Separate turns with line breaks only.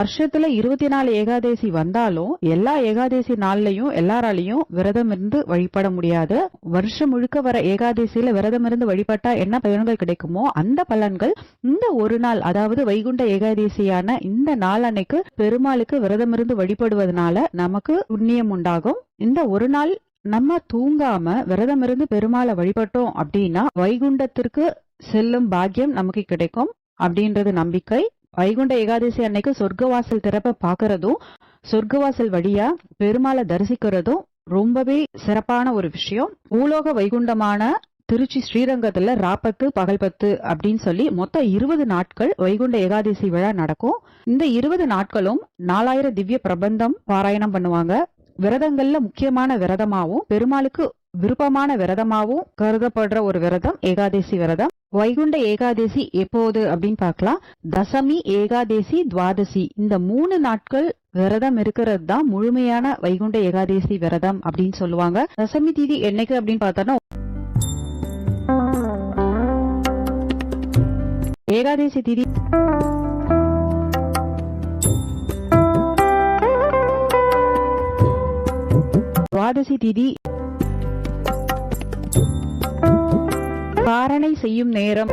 வருஷத்துல 24 ஏகாதசி வந்தாலும் எல்லா ஏகாதசி நாள்லயும் எல்லாராலையும் விரதம் இருந்து வழிபட முடியாது. வருஷம் முழுக்க வர ஏகாதசியில விரதம் இருந்து வழிபட்டா என்ன பலன்கள் கிடைக்குமோ அந்த பலன்கள் இந்த ஒரு நாள், அதாவது வைகுண்ட ஏகாதசியான இந்த நாள் அன்னைக்கு பெருமாளுக்கு விரதம் இருந்து வழிபடுவதனால நமக்கு புண்ணியம் உண்டாகும். இந்த ஒரு நாள் நம்ம தூங்காம விரதம் இருந்து பெருமாளை வழிபட்டோம் அப்படின்னா வைகுண்டத்திற்கு செல்லும் பாக்கியம் நமக்கு கிடைக்கும் அப்படின்றது நம்பிக்கை. வைகுண்ட ஏகாதசி அன்னைக்கு சொர்க்கவாசல் திறப்ப பாக்குறதும் சொர்க்கவாசல் வழியா பெருமாளை தரிசிக்கிறதும் ரொம்பவே சிறப்பான ஒரு விஷயம். பூலோக வைகுண்டமான திருச்சி ஸ்ரீரங்கத்துல ராப்பத்து பகல் பத்து அப்படின்னு சொல்லி மொத்தம் 20 நாட்கள் வைகுண்ட ஏகாதசி விழா நடக்கும். இந்த 20 நாட்களும் 4000 திவ்ய பிரபந்தம் பாராயணம் பண்ணுவாங்க. விரதங்கள்ல முக்கியமான விரதமாவும் பெருமாளுக்கு விருப்பமான விரதமாவும் கருதப்படுற ஒரு விரதம் ஏகாதசி விரதம். வைகுண்ட ஏகாதசி எப்போது அப்படின்னு பார்க்கலாம். தசமி, ஏகாதசி, துவாதசி இந்த 3 நாட்கள் விரதம் இருக்கிறது தான் முழுமையான வைகுண்ட ஏகாதசி விரதம் அப்படின்னு சொல்லுவாங்க. தசமி திதி என்னைக்கு அப்படின்னு பார்த்தோம்னா ஏகாதசி திதி துவாதசி திதி பாரணை செய்யும் நேரம்